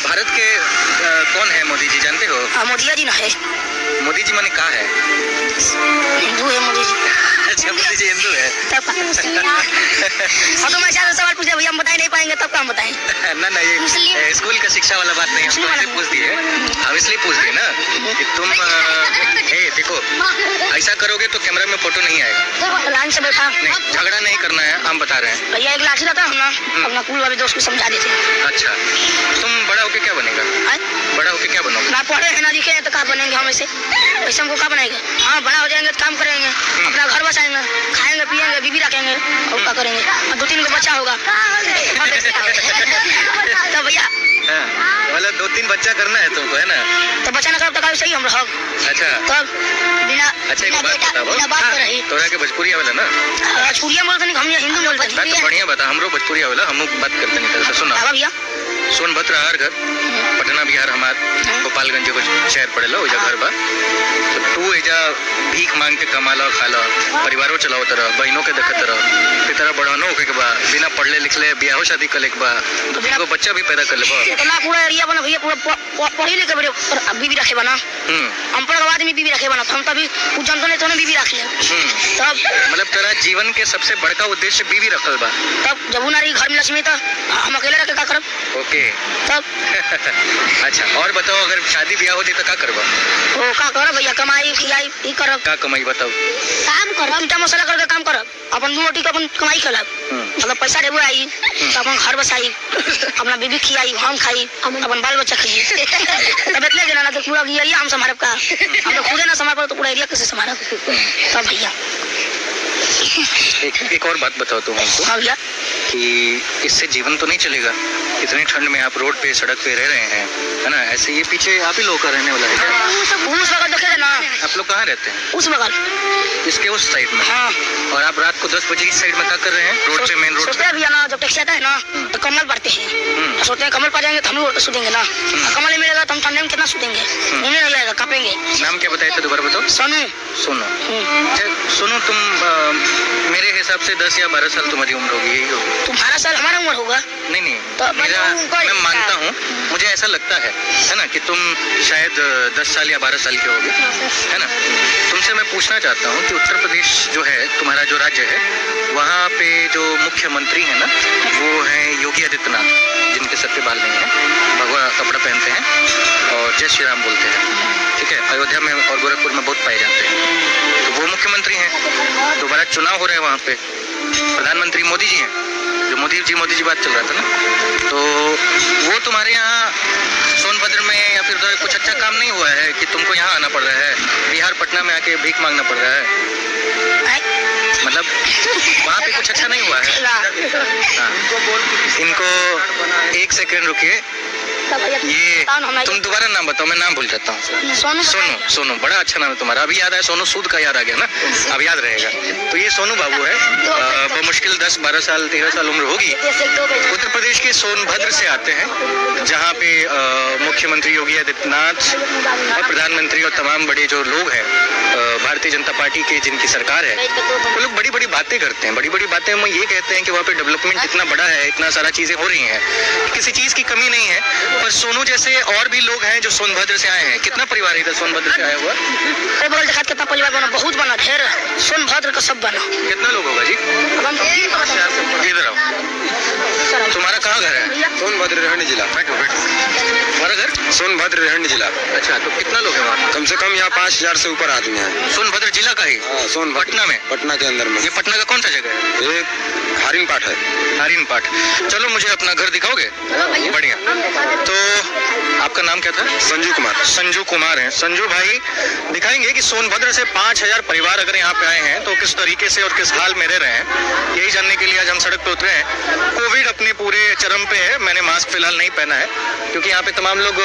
भारत के कौन है मोदी जी, जानते हो? मोदी जी ना है। मोदी जी माने कहा है? हिंदू है मोदी जी। अच्छा, मोदी जी हिंदू है। तब और तुम ऐसा सवाल पूछे भैया हम बता ही नहीं पाएंगे, तब क्या हम बताएं? ना ये स्कूल का शिक्षा वाला बात नहीं, हमको ऐसे पूछ दिए, हम इसलिए पूछ दिए ना कि तुम देखो ऐसा करोगे तो कैमरा में फोटो नहीं आएगा। लाइन से बैठा नहीं, झगड़ा नहीं करना है, हम बता रहे हैं। भैया एक लाठी रहता हम ना अपना कुल वाले दोस्त को समझा देते। अच्छा, तुम बड़ा होके क्या बनेगा? बड़ा होके क्या बनोगे? ना पढ़े हैं ना लिखे हैं तो क्या बनेंगे हम ऐसे हमको क्या बनाएंगे? हाँ, बड़ा हो जाएंगे तो काम करेंगे, अपना घर बसाएंगे, खाएंगे पिएंगे, बीबी रखेंगे और क्या करेंगे? 2-3 को बच्चा होगा तो भैया मतलब 2-3 बच्चा करना है तुमको, है ना? तो बच्चा ना कब तक सही हम रहो। अच्छा, तब बिना अच्छा एक बात बताओ, तोरा के भोजपुरी आवेला ना? भोजपुरिया बोलते नहीं, हम हिंदू बोलते हैं। तो बढ़िया बता, हमरो भोजपुरी आवेला, हम बात करते नहीं तरह से। सुना भैया सोनभद्र हर घर, पटना बिहार हमार, गोपालगंज को शहर पड़ेला, ओजा घर बा। तो तू एजा भीख मांग के कमाला खाला, परिवारों चलाओ तरह, बहनों के देखत तरह, तेरा बढ़ानो होके के बा, बिना पढ़ले लिखले बियाह शादी कर ले के बा, तो बच्चा भी पैदा कर ले बा। इतना पूरा एरिया बना भैया, पूरा पढ़ी लिखे बड़े बीबी रखे बना। हम पर आदमी बीबी रखे बना, हम तभी कुछ जानते नहीं तो बीबी रख ले। तब मतलब तेरा जीवन के सबसे बड़का उद्देश्य बीबी रखल बा। तब जब ना रही घर में लक्ष्मी तो हम अकेले रखे का करब। ओके तब अच्छा, और बताओ अगर शादी ब्याह हो जाए तो क्या करबा? ओ का करब भैया, कमाई खिलाई ई करब। का कमाई बताओ? काम करब, ईटा मसाला करके काम करब, अपन दू रोटी के अपन कमाई खेलब। अगर पैसा देबो आई तो अपन घर बसाई, अपना बीबी खियाई, हम खाई, अपन बाल बच्चा खाई। तब इतने जना ना तो पूरा एरिया हम संभालब का? हम तो खुदे ना संभाल पाए तो पूरा एरिया कैसे संभालब? तब भैया एक और बात बताओ तुम हमको। हाँ भैया, कि इससे जीवन तो नहीं चलेगा, इतनी ठंड में आप रोड पे सड़क पे रह रहे हैं, है ना? ऐसे ये पीछे आप ही लोग का रहने वाला है क्या? उस बगल देखे ना, आप लोग कहाँ रहते हैं? उस बगल, इसके उस साइड में। हाँ। और आप रात को 10 बजे इस साइड में क्या कर रहे हैं? रोड पे, मेन रोड सोचते हैं भैया ना, जब टैक्सी आता है ना तो कमल पड़ते हैं, सोचते हैं कमल पा जाएंगे तो हम लोग सोचेंगे ना, कमल नहीं मिलेगा तो हम ठंडे में कितना सोचेंगे, उन्हें नहीं आएगा, कांपेंगे। नाम क्या बताया था दोबारा बताओ? सोनू। सुनो, तुम मेरे हिसाब से 10 या 12 साल तुम्हारी उम्र होगी, यही होगी? तुम्हारा साल हमारा उम्र होगा? नहीं, मैं मानता हूँ, मुझे ऐसा लगता है ना कि तुम शायद 10 साल या 12 साल के होगे, है ना? तुमसे मैं पूछना चाहता हूँ कि उत्तर प्रदेश जो है तुम्हारा जो राज्य है, वहाँ पे जो मुख्यमंत्री है ना, वो है योगी आदित्यनाथ, जिनके सर पे बाल नहीं है, भगवा कपड़ा पहनते हैं और जय श्री राम बोलते हैं, ठीक है? अयोध्या में और गोरखपुर में बहुत पाए जाते हैं, तो वो मुख्यमंत्री हैं। दोबारा चुनाव हो रहा है वहाँ पे, प्रधानमंत्री मोदी जी हैं, जो मोदी जी बात चल रहा था ना, तो वो तुम्हारे यहाँ सोनभद्र में या फिर उधर कुछ अच्छा काम नहीं हुआ है कि तुमको यहाँ आना पड़ रहा है, बिहार पटना में आके भीख मांगना पड़ रहा है? मतलब वहाँ पे कुछ अच्छा नहीं हुआ है? हाँ, इनको 1 सेकंड रुकिए, ये तुम दोबारा नाम बताओ, मैं नाम भूल जाता हूँ। सोनू, बड़ा अच्छा नाम है तुम्हारा। अभी याद आया, सोनू सूद का याद आ गया ना, अब याद रहेगा। तो ये सोनू बाबू है, बमुश्किल 10-12 साल 13 साल उम्र होगी, उत्तर प्रदेश के सोनभद्र से आते हैं, जहाँ पे मुख्यमंत्री योगी आदित्यनाथ और प्रधानमंत्री और तमाम बड़े जो लोग हैं भारतीय जनता पार्टी के, जिनकी सरकार है, वो लोग बड़ी बड़ी बातें करते हैं। बड़ी बड़ी बातें हम ये कहते हैं कि वहाँ पे डेवलपमेंट इतना बड़ा है, इतना सारा चीजें हो रही हैं, किसी चीज की कमी नहीं है। पर सोनू जैसे और भी लोग हैं जो सोनभद्र से आए हैं। कितना परिवार इधर सोनभद्र से आया हुआ? कितना परिवार बना, बहुत बना, ढेर सोनभद्र का सब बना। कितना लोग होगा जी? इधर आओ, तुम्हारा कहाँ घर है? सोनभद्र रहने जिला। बैठो। तुम्हारा घर सोनभद्र रहने जिला। अच्छा, तो कितना लोग हैं वहाँ? कम से कम यहाँ 5000 से ऊपर आदमी है। सोनभद्र जिला का ही? सोनभद्र पटना में? पटना के अंदर में। ये पटना का कौन सा जगह है? ये हारिन पाठ है। हारिन पाठ। चलो मुझे अपना घर दिखाओगे? बढ़िया। तो आपका नाम क्या था? संजू कुमार। संजू कुमार है। संजू भाई दिखाएंगे कि सोनभद्र से 5000 परिवार अगर यहाँ पे आए हैं तो किस तरीके से और किस हाल में रह रहे हैं, यही जानने के लिए आज हम सड़क पे उतरे हैं। कोविड अपने पूरे चरम पे है, मैंने मास्क फिलहाल नहीं पहना है क्योंकि यहाँ पे तमाम लोग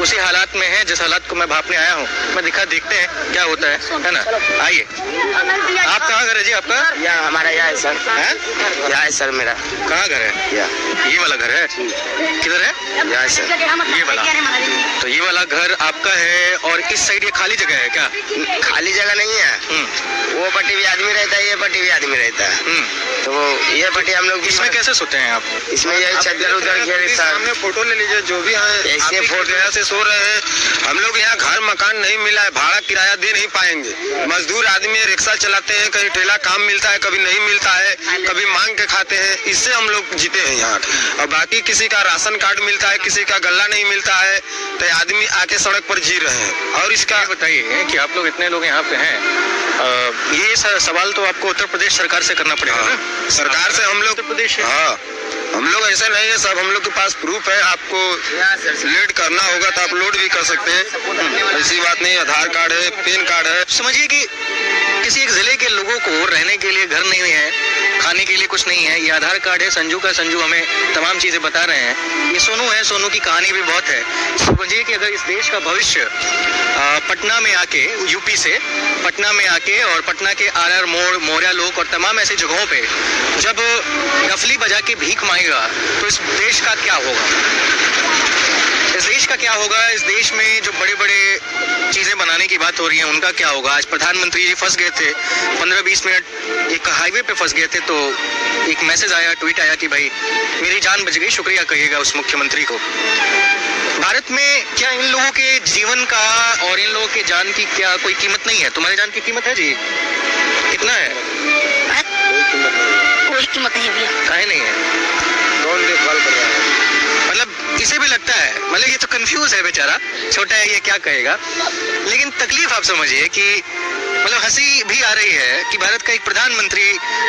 उसी हालात में हैं जिस हालात को मैं भापने आया हूँ। मैं देखते हैं क्या होता है ना? आइए। आप कहाँ घर है जी आपका? यहाँ हमारा यहाँ है सर। है? यहाँ है सर मेरा। कहाँ घर है? ये वाला घर है? किधर है? यहाँ सर। ये वाला। तो ये वाला घर आपका है और इस साइड ये खाली जगह है क्या? खाली जगह नहीं है। वो पट्टी भी आदमी रहता है, ये पट्टी भी आदमी रहता है। तो वो ये पट्टी हम लोग इसमें कैसे सोते हैं आप? इसमें यही छत इधर उधर किया रिक्शा। सामने फोटो ले लीजिए जो भी हैं। ऐसे आप फोटो गया से सो रहे हैं। हम लोग यहाँ घर मकान नहीं मिला है, भाड़ा किराया दे नहीं पाएंगे। मजदूर आदमी रिक्शा चलाते हैं, कहीं ठेला काम मिलता है, कभी नहीं मिलता है, कभी मांग के खाते हैं। इससे हम लोग जीते हैं यहाँ। और बाकी किसी का राशन कार्ड मिलता है, किसी का गल्ला नहीं मिलता है, तो आदमी आके सड़क पर जी रहे हैं। और इसका बताइए कि आप लोग इतने लोग यहाँ पे हैं, ये सवाल तो आपको उत्तर प्रदेश सरकार से करना पड़ेगा ना? सरकार से हम लोग उत्तर प्रदेश है। हाँ, हम लोग ऐसे नहीं है सब, हम लोग के पास प्रूफ है। आपको लेट करना होगा तो आप लोड भी कर सकते हैं, ऐसी बात नहीं। आधार कार्ड है, पैन कार्ड है। समझिए कि किसी एक जिले के लोगों को रहने के लिए घर नहीं है, खाने के लिए कुछ नहीं है, ये आधार कार्ड है। संजू का संजू हमें तमाम चीजें बता रहे हैं। ये सोनू है, सोनू की कहानी भी बहुत है। समझिए कि अगर इस देश का भविष्य पटना में आके, यूपी से पटना में आके और पटना के आर मोड़, मोरिया लोक और तमाम ऐसी जगहों पे जब डफली बजा के भीख मांगेगा तो इस देश का क्या होगा? इस देश का क्या होगा? इस देश में जो बड़े बड़े चीजें बनाने की बात हो रही है उनका क्या होगा? आज प्रधानमंत्री जी फंस गए थे 15-20 मिनट एक हाईवे पे फंस गए थे, तो एक मैसेज आया, ट्वीट आया कि भाई मेरी जान बच गई, शुक्रिया कहिएगा उस मुख्यमंत्री को। भारत में क्या इन लोगों के जीवन का और इन लोगों के जान की क्या कोई कीमत नहीं है? तुम्हारी जान की कीमत है जी? कितना है? कोई कीमत नहीं है भैया। काहे नहीं है? कौन देखभाल कर रहा है? मतलब इसे भी लगता है, मतलब ये तो कंफ्यूज है बेचारा, छोटा है, ये क्या कहेगा। लेकिन तकलीफ आप समझिए कि मतलब हंसी भी आ रही है कि भारत का एक प्रधानमंत्री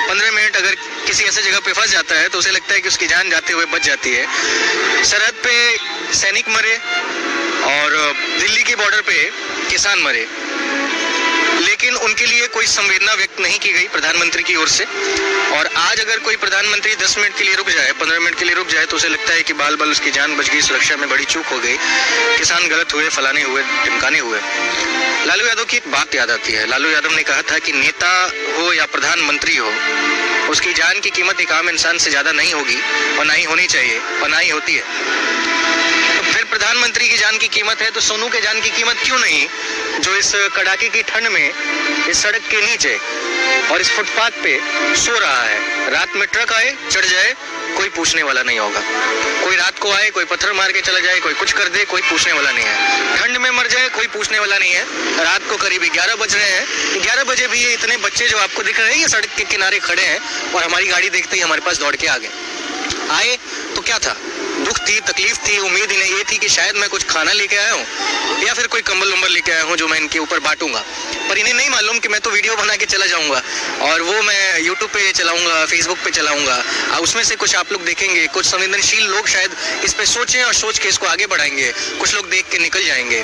15 मिनट अगर किसी ऐसे जगह पे फंस जाता है तो उसे लगता है कि उसकी जान जाते हुए बच जाती है। सरहद पे सैनिक मरे और दिल्ली के बॉर्डर पे किसान मरे, लेकिन उनके लिए कोई संवेदना व्यक्त नहीं की गई प्रधानमंत्री की ओर से। और आज अगर कोई प्रधानमंत्री 10 मिनट के लिए रुक जाए, 15 मिनट के लिए रुक जाए तो उसे लगता है कि बाल बाल उसकी जान बच गई, सुरक्षा में बड़ी चूक हो गई, किसान गलत हुए, फलाने हुए, टिमकाने हुए। लालू यादव की एक बात याद आती है। लालू यादव ने कहा था कि नेता हो या प्रधानमंत्री हो, उसकी जान की कीमत एक आम इंसान से ज्यादा नहीं होगी और ना ही होनी चाहिए और ना ही होती है। तो फिर प्रधानमंत्री की जान की कीमत है तो सोनू के जान की कीमत क्यों नहीं, जो इस कड़ाके की ठंड में इस सड़क के नीचे और इस फुटपाथ पे सो रहा है। रात में ट्रक आए, चढ़ जाए, कोई पूछने वाला नहीं होगा। कोई रात को आए, कोई पत्थर मार के चला जाए, कोई कुछ कर दे, कोई पूछने वाला नहीं है। ठंड में मर जाए, कोई पूछने वाला नहीं है। रात को करीब 11 बज रहे हैं, 11 बजे भी ये इतने बच्चे जो आपको दिख रहे हैं ये सड़क के किनारे खड़े हैं और हमारी गाड़ी देखते ही हमारे पास दौड़ के आ गए। आए तो क्या था? दुख थी, तकलीफ थी, उम्मीद इन्हें ये थी कि शायद मैं कुछ खाना लेके आया हूँ या फिर कोई कंबल उम्बल लेके आया हूँ जो मैं इनके ऊपर बांटूंगा। पर इन्हें नहीं मालूम कि मैं तो वीडियो बना के चला जाऊंगा और वो मैं यूट्यूब पे चलाऊंगा, फेसबुक पे चलाऊंगा। उसमें से कुछ आप लोग देखेंगे, कुछ संवेदनशील लोग शायद इस पे सोचें और सोच के इसको आगे बढ़ाएंगे, कुछ लोग देख के निकल जाएंगे।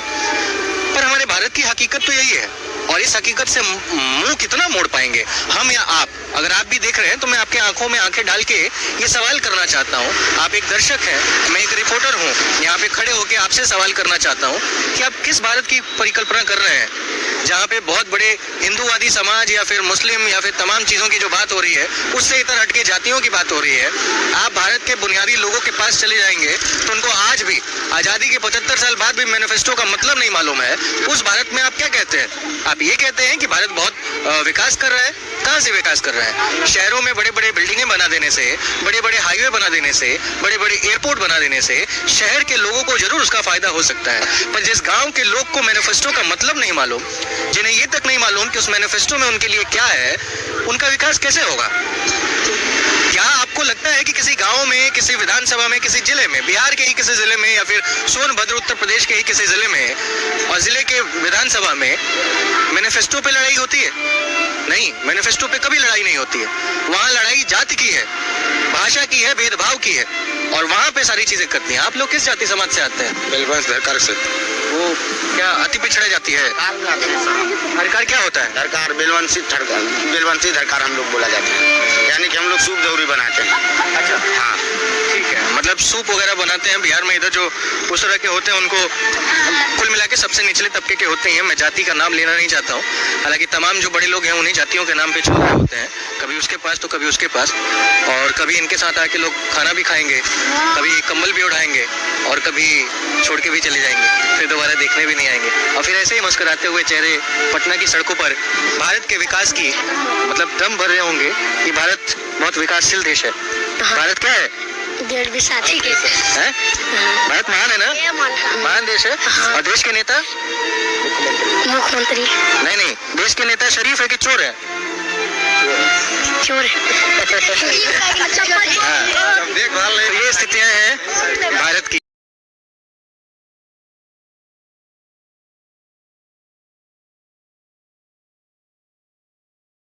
पर हमारे भारत की हकीकत तो यही है और इस हकीकत से मुंह कितना मोड़ पाएंगे हम या आप? अगर आप भी देख रहे हैं तो मैं आपके आंखों में आंखें डाल के ये सवाल करना चाहता हूँ। आप एक दर्शक हैं, मैं एक रिपोर्टर हूँ, यहाँ पे खड़े होके आपसे सवाल करना चाहता हूँ कि आप किस भारत की परिकल्पना कर रहे हैं जहाँ पे बहुत बड़े हिंदूवादी समाज या फिर मुस्लिम या फिर तमाम चीजों की जो बात हो रही है उससे इतर हटके जातियों की बात हो रही है। आप भारत के बुनियादी लोगों के पास चले जाएंगे तो उनको आज भी आजादी के 75 साल बाद भी मैनिफेस्टो का मतलब नहीं मालूम है। उस भारत में आप क्या कहते हैं? आप ये कहते हैं कि भारत बहुत विकास कर रहा है। कहाँ से विकास कर रहा है? शहरों में बड़े बड़े बिल्डिंगें बना देने से, बड़े बड़े हाईवे बना देने से, बड़े बड़े एयरपोर्ट बना देने से शहर के लोगों को जरूर उसका फायदा हो सकता है। पर जिस गांव के लोग को मैनिफेस्टो का मतलब नहीं मालूम, जिन्हें ये तक नहीं मालूम कि उस मैनिफेस्टो में उनके लिए क्या है, उनका विकास कैसे होगा? क्या आपको लगता है कि किसी गांव में, किसी विधानसभा में, किसी जिले में, बिहार के ही किसी जिले में या फिर सोनभद्र उत्तर प्रदेश के ही किसी जिले में और जिले के विधानसभा में मैनिफेस्टो पे लड़ाई होती है? नहीं, मैनिफेस्टो पे कभी लड़ाई नहीं होती है। वहाँ लड़ाई जाति की है, भाषा की है, भेदभाव की है और वहाँ पे सारी चीजें करती हैं। आप लोग किस जाति समाज से आते हैं? बिलवंश धरकार से। वो क्या अति पिछड़ा जाति है? धरकार क्या होता है? धरकार बिलवंशी धरकार हम लोग बोला जाता है, यानी कि हम लोग सूप दौरी बनाते हैं। अच्छा, हाँ ठीक है। मतलब सूप वगैरह बनाते हैं। बिहार में इधर जो उस तरह के होते हैं उनको कुल मिला के सबसे निचले तबके के होते हैं। मैं जाति का नाम लेना नहीं चाहता हूँ, हालांकि तमाम जो बड़े लोग हैं उन्हीं जातियों के नाम पे चल रहे होते हैं, कभी उसके पास तो कभी उसके पास, और कभी इनके साथ आके लोग खाना भी खाएंगे, कभी कंबल भी उड़ाएंगे और कभी छोड़ के भी चले जाएंगे, फिर दोबारा देखने भी नहीं आएंगे और फिर ऐसे ही मुस्कुराते हुए चेहरे पटना की सड़कों पर भारत के विकास की मतलब दम भर रहे होंगे कि भारत बहुत विकासशील देश है। भारत क्या है? डेढ़ भी साथी के हैं? भारत महान है ना, महान देश है। और देश के नेता मुख्यमंत्री नहीं, देश के नेता शरीफ है कि चोर है? चोर हाँ,